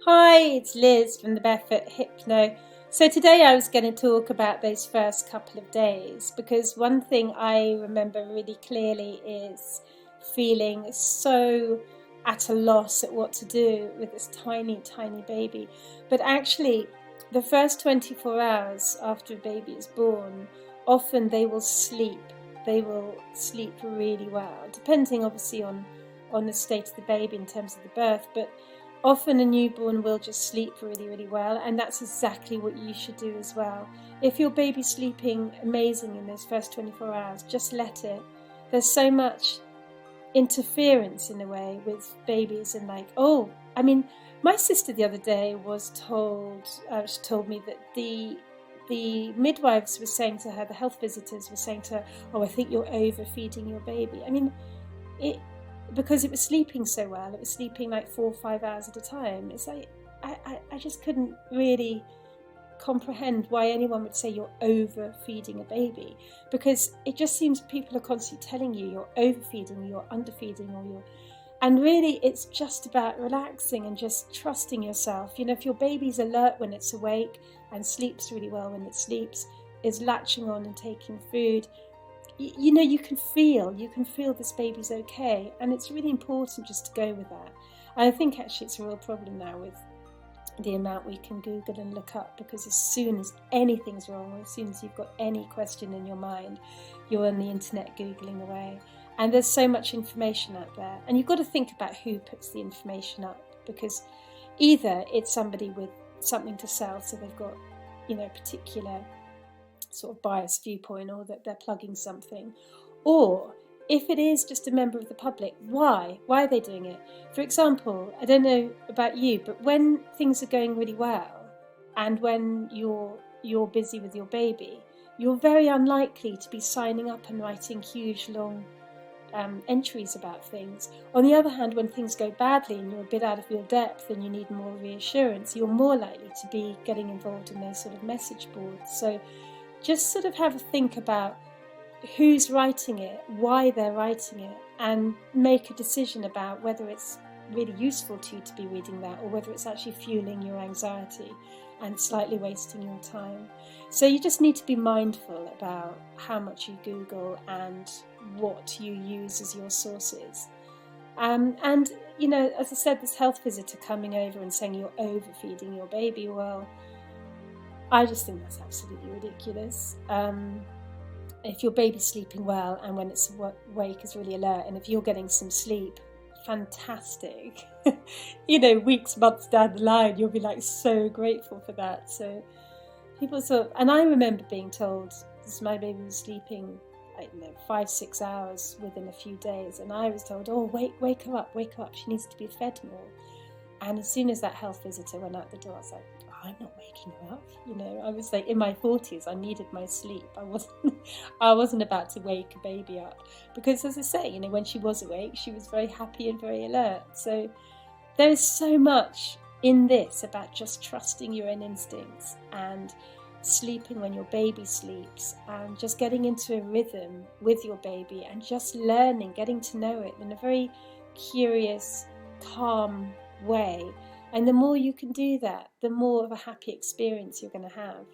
Hi, it's Liz from the Barefoot Hypno. So today I was going to talk about those first couple of days, because one thing I remember really clearly is feeling so at a loss at what to do with this tiny, tiny baby. But actually, the first 24 hours after a baby is born, often they will sleep. They will sleep really well, depending obviously on the state of the baby in terms of the birth, but often a newborn will just sleep really, really well, and that's exactly what you should do as well. If your baby's sleeping amazing in those first 24 hours, just let it. There's so much interference in a way with babies, and my sister the other day was told, she told me that the midwives were saying to her, the health visitors were saying to her, "Oh, I think you're overfeeding your baby." Because it was sleeping so well, it was sleeping like 4 or 5 hours at a time. It's like I just couldn't really comprehend why anyone would say you're overfeeding a baby, because it just seems people are constantly telling you you're overfeeding, you're underfeeding, and really it's just about relaxing and just trusting yourself. If your baby's alert when it's awake and sleeps really well when it sleeps, is latching on and taking food, you can feel this baby's okay, and it's really important just to go with that. And I think actually it's a real problem now with the amount we can Google and look up, because as soon as anything's wrong, or as soon as you've got any question in your mind, you're on the internet Googling away. And there's so much information out there, and you've got to think about who puts the information up, because either it's somebody with something to sell, so they've got particular sort of biased viewpoint, or that they're plugging something, or if it is just a member of the public, why are they doing it? For example, I don't know about you, but when things are going really well and when you're busy with your baby, you're very unlikely to be signing up and writing huge long entries about things. On the other hand, when things go badly and you're a bit out of your depth and you need more reassurance, you're more likely to be getting involved in those sort of message boards. So just sort of have a think about who's writing it, why they're writing it, and make a decision about whether it's really useful to you to be reading that, or whether it's actually fueling your anxiety and slightly wasting your time. So you just need to be mindful about how much you Google and what you use as your sources. And as I said, this health visitor coming over and saying you're overfeeding your baby, well, I just think that's absolutely ridiculous. If your baby's sleeping well and when it's awake is really alert, and if you're getting some sleep, fantastic. Weeks, months down the line, you'll be like so grateful for that. So people and I remember being told my baby was sleeping 5-6 hours within a few days, and I was told, "Oh, wake her up, she needs to be fed more." And as soon as that health visitor went out the door, I was like, I'm not waking her up. I was like in my 40s. I needed my sleep. I wasn't about to wake a baby up, because, as I say, when she was awake, she was very happy and very alert. So there is so much in this about just trusting your own instincts and sleeping when your baby sleeps, and just getting into a rhythm with your baby and just learning, getting to know it in a very curious, calm way. And the more you can do that, the more of a happy experience you're going to have.